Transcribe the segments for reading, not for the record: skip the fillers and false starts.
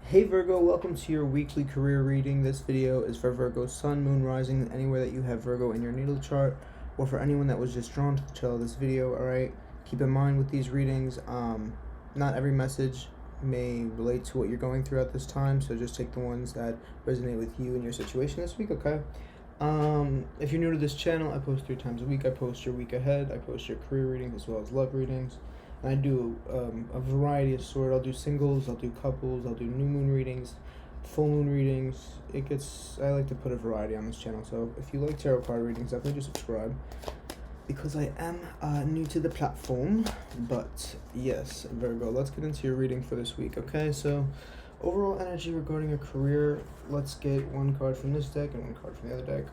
Hey Virgo, welcome to your weekly career reading. This video is for Virgo Sun, Moon, Rising, anywhere that you have Virgo in your natal chart, or for anyone that was just drawn to the title of this video, alright? Keep in mind with these readings, not every message may relate to what you're going through at this time, so just take the ones that resonate with you and your situation this week, okay? If you're new to this channel, I post 3 times a week. I post your week ahead, I post your career readings as well as love readings. And I do a variety of sort. I'll do singles, I'll do couples, I'll do new moon readings, full moon readings. I like to put a variety on this channel. So if you like tarot card readings, definitely just subscribe, because I am new to the platform. But yes, Virgo, let's get into your reading for this week, okay? So overall energy regarding your career, let's get one card from this deck and one card from the other deck.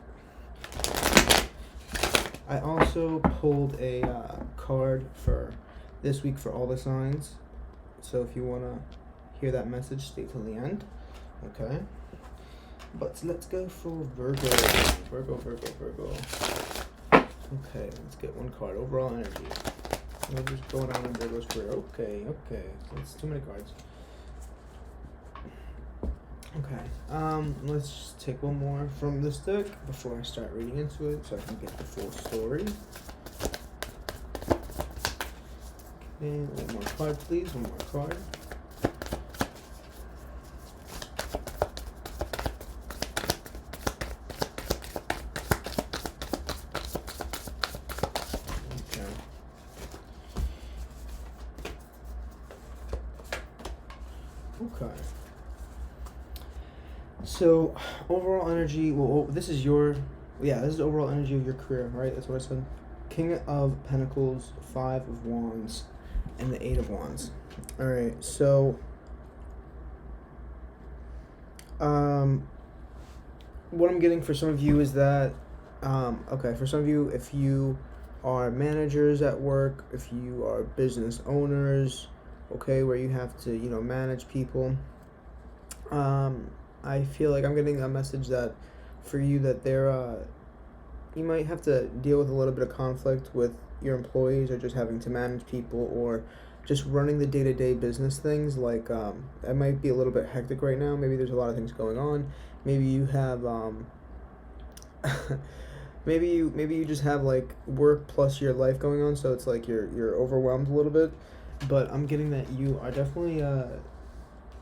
I also pulled a card for this week for all the signs, so if you want to hear that message, stay till the end, okay? But let's go for Virgo. Okay, let's get one card. Overall energy. What is going on in Virgo's career? Okay, that's too many cards. Okay, let's just take one more from this deck before I start reading into it, so I can get the full story. And one more card, please. One more card. Okay. Okay. So, overall energy. Well, this is overall energy of your career, right? That's what I said. King of Pentacles, 5 of Wands, and the 8 of Wands. All right, so what I'm getting for some of you is that okay, for some of you, if you are managers at work, if you are business owners, okay, where you have to manage people, I feel like I'm getting a message that for you that you might have to deal with a little bit of conflict with your employees, or just having to manage people, or just running the day-to-day business things. Like it might be a little bit hectic right now. Maybe there's a lot of things going on. Maybe you have maybe you just have like work plus your life going on, so it's like you're overwhelmed a little bit. But I'm getting that you are definitely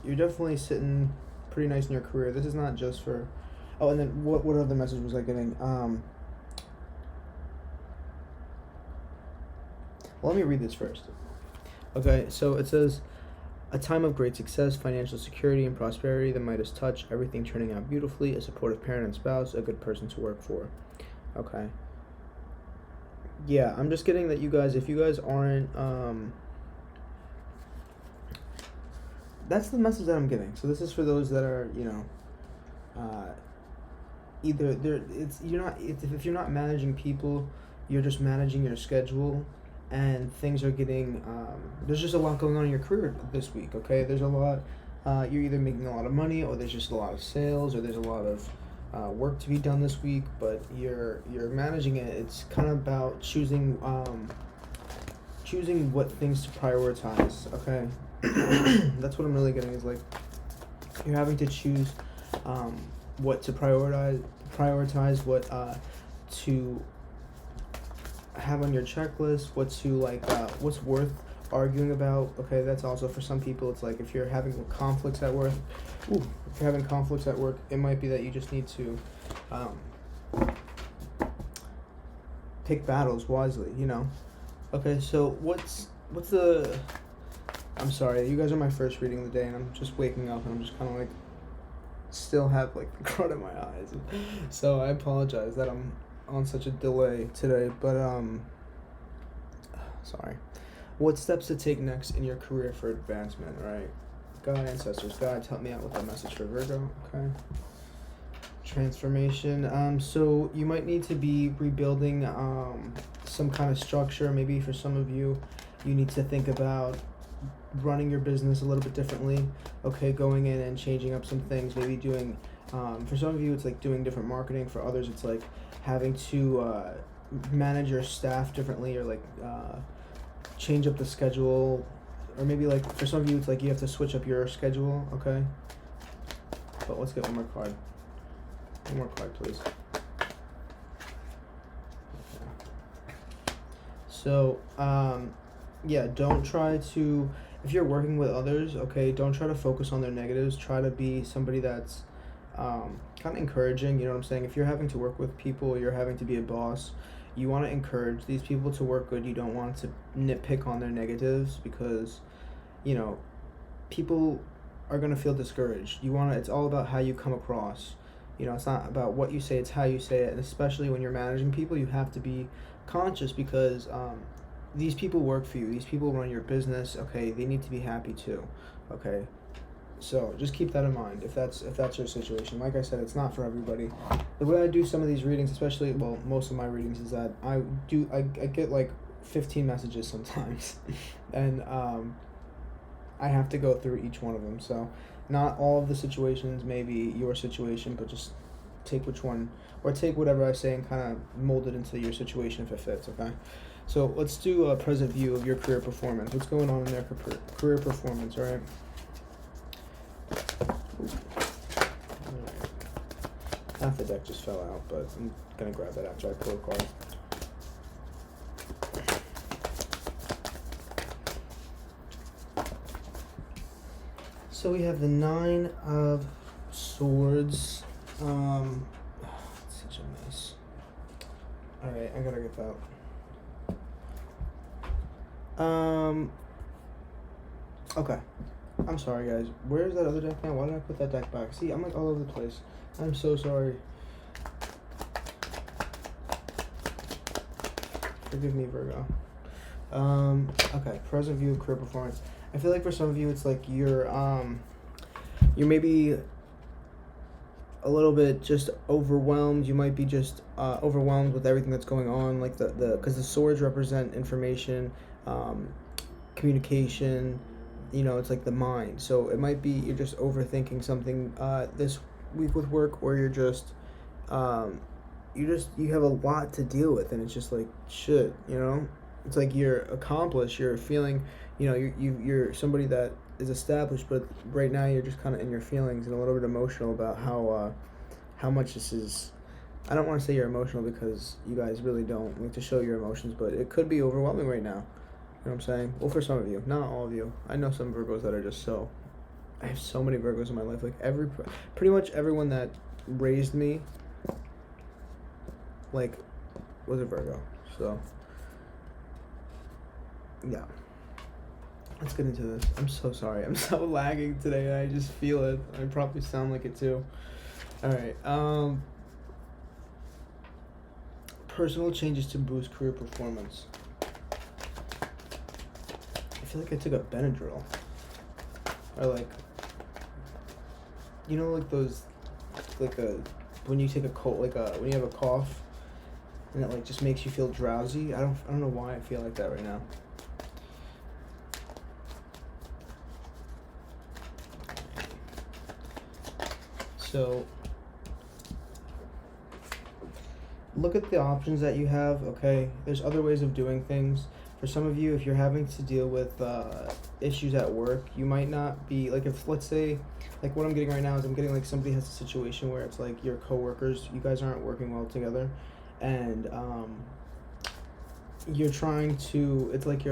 you're definitely sitting pretty nice in your career. This is not just for and then what other message was I getting? Well, let me read this first. Okay, so it says, a time of great success, financial security, and prosperity, the Midas touch, everything turning out beautifully, a supportive parent and spouse, a good person to work for. Okay. Yeah, I'm just getting that you guys, if you guys aren't, that's the message that I'm getting. So this is for those that are, if you're not managing people, you're just managing your schedule, and things are getting there's just a lot going on in your career this week, okay? There's a lot, you're either making a lot of money, or there's just a lot of sales, or there's a lot of work to be done this week, but you're managing it. It's kind of about choosing what things to prioritize, okay? That's what I'm really getting, is like you're having to choose what to prioritize, what to have on your checklist, what to what's worth arguing about, okay? That's also for some people. It's like if you're having conflicts at work, it might be that you just need to pick battles wisely, Okay, so I'm sorry, you guys are my first reading of the day, and I'm just waking up, and I'm just kind of like still have like the crud in my eyes, so I apologize that I'm on such a delay today, but sorry. What steps to take next in your career for advancement, right? God, ancestors, guides, help me out with that message for Virgo, okay? Transformation. So you might need to be rebuilding some kind of structure. Maybe for some of you, you need to think about running your business a little bit differently, okay? Going in and changing up some things, maybe doing for some of you it's like doing different marketing. For others it's like having to manage your staff differently, or like change up the schedule, or maybe like for some of you it's like you have to switch up your schedule, okay? But let's get one more card. One more card, please. So, yeah, don't try to, if you're working with others, okay, don't try to focus on their negatives. Try to be somebody that's kind of encouraging, you know what I'm saying? If you're having to work with people, you're having to be a boss, you want to encourage these people to work good. You don't want to nitpick on their negatives because, you know, people are going to feel discouraged. It's all about how you come across. You know, it's not about what you say, it's how you say it. And especially when you're managing people, you have to be conscious because these people work for you. These people run your business. Okay, they need to be happy too. Okay, so just keep that in mind if that's your situation. Like I said, it's not for everybody. The way I do some of these readings, especially, well, most of my readings, is that I get like 15 messages sometimes, and I have to go through each one of them. So not all of the situations may be your situation, but just take which one, or take whatever I say and kind of mold it into your situation if it fits, okay? So let's do a present view of your career performance. What's going on in their career performance, all right? Half the deck just fell out, but I'm going to grab that after I pull a card. So we have the 9 of Swords. It's such a mess. Alright, I gotta get that. Okay. I'm sorry, guys. Where's that other deck now? Why did I put that deck back? See, I'm like all over the place. I'm so sorry. Forgive me, Virgo. Okay, present view of career performance. I feel like for some of you, it's like you're maybe a little bit just overwhelmed. You might be just overwhelmed with everything that's going on, like because the swords represent information, communication. You know, it's like the mind. So it might be you're just overthinking something this week with work, or you're just you have a lot to deal with, and it's just like shit. You know, it's like you're accomplished. You're feeling, you know, you're somebody that is established, but right now you're just kind of in your feelings and a little bit emotional about how much this is. I don't want to say you're emotional because you guys really don't like to show your emotions, but it could be overwhelming right now. You know what I'm saying? Well, for some of you, not all of you. I know some Virgos that are just so. I have so many Virgos in my life. Like pretty much everyone that raised me, like, was a Virgo. So, yeah. Let's get into this. I'm so sorry. I'm so lagging today. I just feel it. I probably sound like it too. All right. Personal changes to boost career performance. I feel like I took a Benadryl. Or like, you know, like those, like when you take a cold, when you have a cough, and it like just makes you feel drowsy. I don't know why I feel like that right now. So look at the options that you have, okay? There's other ways of doing things. For some of you, if you're having to deal with issues at work, you might not be, like if, let's say, like what I'm getting right now is I'm getting like somebody has a situation where it's like your coworkers, you guys aren't working well together, and you're trying to, it's like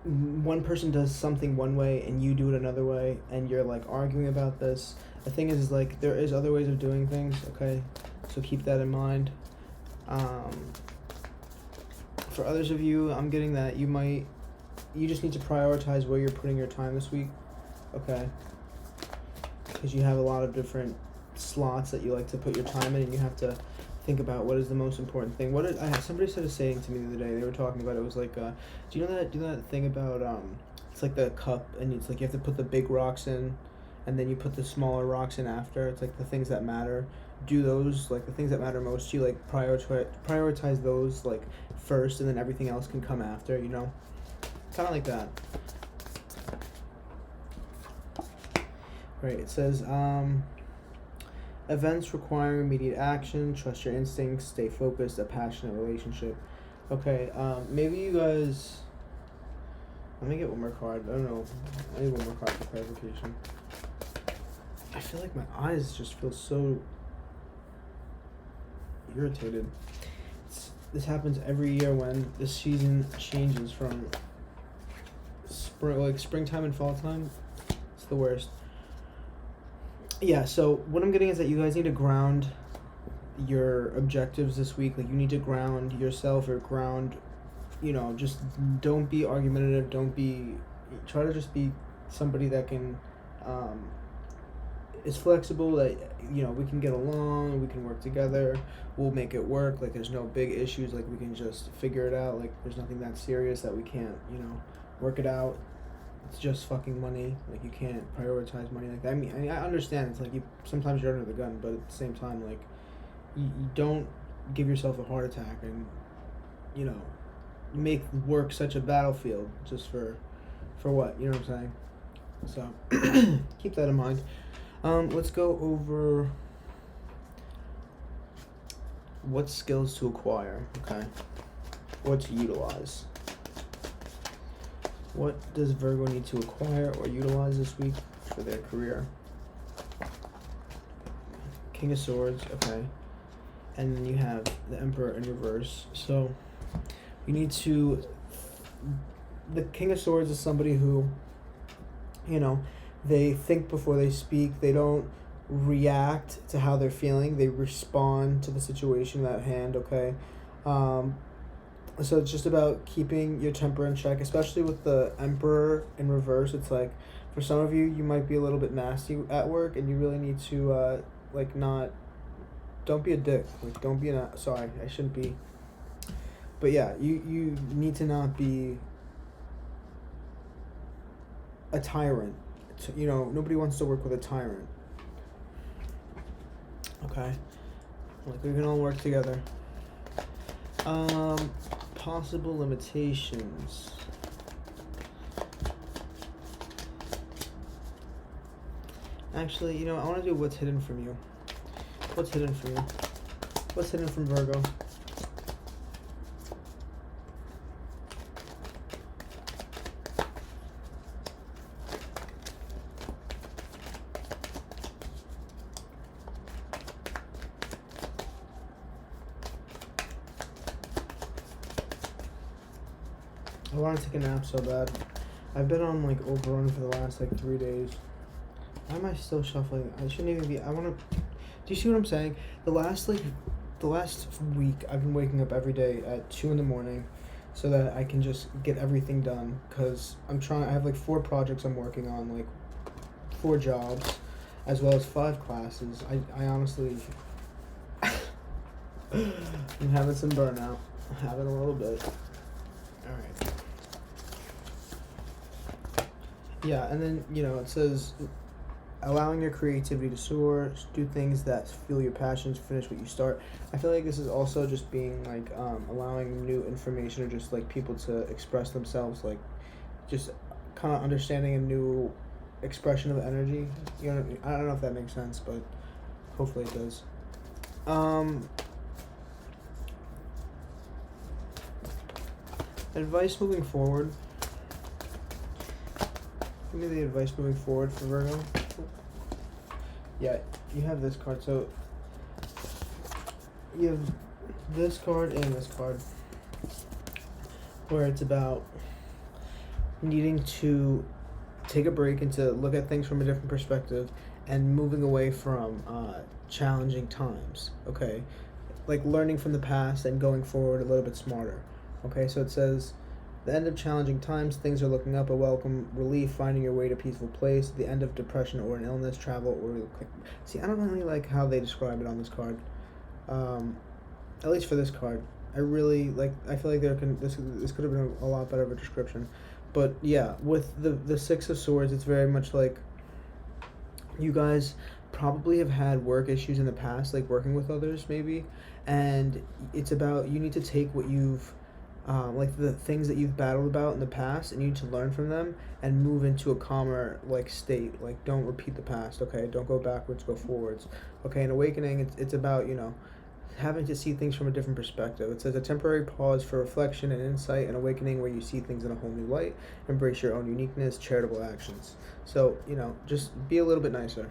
one person does something one way and you do it another way, and you're like arguing about this. The thing is like there is other ways of doing things, okay? So keep that in mind. For others of you, I'm getting that you just need to prioritize where you're putting your time this week, okay? Because you have a lot of different slots that you like to put your time in, and you have to think about what is the most important thing. Somebody said a saying to me the other day. They were talking about it. Was like, do you know that thing about it's like the cup, and it's like you have to put the big rocks in, and then you put the smaller rocks in after. It's like the things that matter. Do those, like the things that matter most to you, like prioritize those like first, and then everything else can come after. You know, kind of like that. Right. It says events require immediate action. Trust your instincts. Stay focused. A passionate relationship. Okay. Maybe you guys. Let me get one more card. I don't know. I need one more card for clarification. I feel like my eyes just feel so irritated. This happens every year when the season changes from springtime and fall time. It's the worst. Yeah, so what I'm getting is that you guys need to ground your objectives this week. Like, you need to ground yourself or ground, just don't be argumentative. Try to just be somebody that can, is flexible, that, we can get along, we can work together, we'll make it work. Like, there's no big issues, like, we can just figure it out. Like, there's nothing that serious that we can't, work it out. It's just fucking money. Like, you can't prioritize money like that. I mean, I understand it's like sometimes you're under the gun, but at the same time, like, you don't give yourself a heart attack and, make work such a battlefield just for what, you know what I'm saying? So, keep that in mind. Let's go over what skills to acquire, okay? Or to utilize. What does Virgo need to acquire or utilize this week for their career? King of Swords, okay. And then you have the Emperor in reverse. So you need to... The King of Swords is somebody who, they think before they speak. They don't react to how they're feeling. They respond to the situation at hand, okay? So it's just about keeping your temper in check, especially with the Emperor in reverse. It's like, for some of you, you might be a little bit nasty at work, and you really need to, don't be a dick. Like, don't be sorry, I shouldn't be. But yeah, you need to not be a tyrant. Nobody wants to work with a tyrant. Okay? Like, we can all work together. Possible limitations. Actually, I want to do what's hidden from you. What's hidden from you? What's hidden from Virgo? I want to take a nap so bad. I've been on overrun for the last 3 days. Why am I still shuffling? I shouldn't even be. I want to. Do you see what I'm saying? The last week I've been waking up every day at 2 a.m. so that I can just get everything done. Cause I have 4 projects I'm working on, 4 jobs, as well as 5 classes. I honestly, I'm having some burnout. I'm having a little bit. All right. Yeah, and then, it says, allowing your creativity to soar, do things that fuel your passions, finish what you start. I feel like this is also just being, allowing new information or just, people to express themselves, just kind of understanding a new expression of energy. I don't know if that makes sense, but hopefully it does. Advice moving forward. Give me the advice moving forward for Virgo. Yeah, you have this card. So you have this card and this card, where it's about needing to take a break and to look at things from a different perspective and moving away from challenging times. Okay, learning from the past and going forward a little bit smarter. Okay, so it says, the end of challenging times, things are looking up, a welcome relief, finding your way to a peaceful place, the end of depression or an illness, travel, or... See, I don't really like how they describe it on this card. At least for this card. I really, I feel like this could have been a lot better of a description. But, yeah, with the Six of Swords, it's very much you guys probably have had work issues in the past, working with others, maybe, and it's about, you need to take what you've... the things that you've battled about in the past, and you need to learn from them and move into a calmer state. Don't repeat the past. Okay, don't go backwards, go forwards. Okay, in awakening, it's about having to see things from a different perspective. It says a temporary pause for reflection and insight and awakening where you see things in a whole new light, embrace your own uniqueness, charitable actions. So, just be a little bit nicer.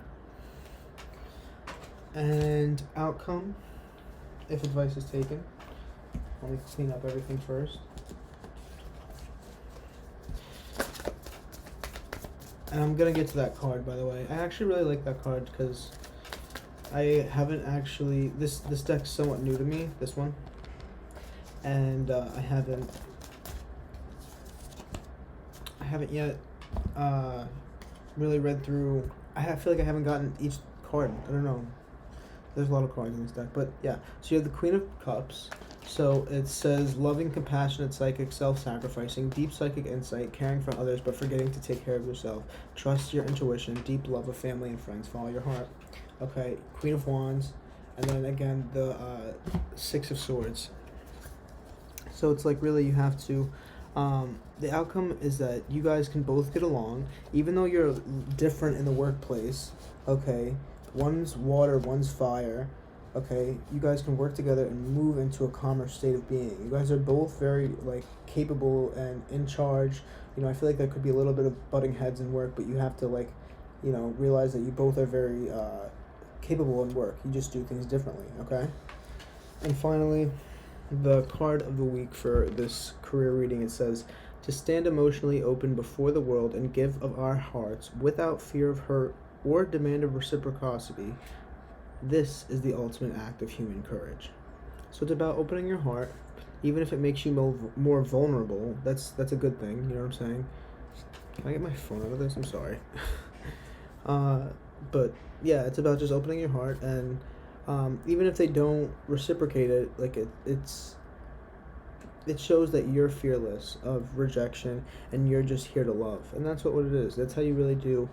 And outcome, if advice is taken. Let me clean up everything first. And I'm going to get to that card, by the way. I actually really like that card because I haven't actually... This deck's somewhat new to me, this one. And I haven't yet really read through... I feel like I haven't gotten each card. I don't know. There's a lot of cards in this deck. But yeah, so you have the Queen of Cups. So it says loving, compassionate, psychic, self-sacrificing, deep psychic insight, caring for others but forgetting to take care of yourself. Trust your intuition, deep love of family and friends, follow your heart. Okay, Queen of Wands, and then again the Six of Swords. So it's like really you have to, the outcome is that you guys can both get along, even though you're different in the workplace, okay? One's water, one's fire. Okay, you guys can work together and move into a calmer state of being. You guys are both very, capable and in charge. I feel like there could be a little bit of butting heads in work, but you have to, realize that you both are very capable in work. You just do things differently, okay? And finally, the card of the week for this career reading, it says, to stand emotionally open before the world and give of our hearts without fear of hurt or demand of reciprocity. This is the ultimate act of human courage. So it's about opening your heart, even if it makes you more vulnerable. That's a good thing, you know what I'm saying? Can I get my phone out of this? I'm sorry. But yeah, it's about just opening your heart, and even if they don't reciprocate it, it shows that you're fearless of rejection and you're just here to love. And that's what it is. That's how you really do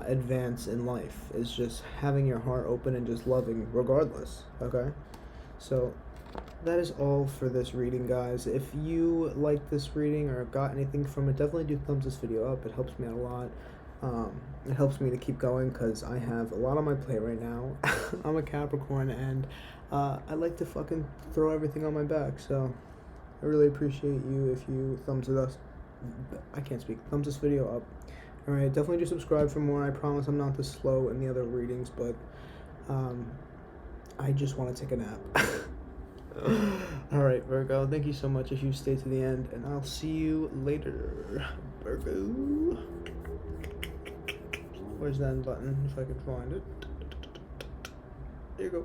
advance in life, is just having your heart open and just loving regardless, okay? So that is all for this reading, guys. If you like this reading or got anything from it, definitely do thumbs this video up. It helps me out a lot. It helps me to keep going because I have a lot on my plate right now. I'm a Capricorn, and I like to fucking throw everything on my back, so I really appreciate you if you thumbs this video up. Alright, definitely do subscribe for more. I promise I'm not this slow in the other readings, but I just want to take a nap. Alright, Virgo, thank you so much if you stay to the end, and I'll see you later, Virgo. Where's that button, if I can find it? There you go.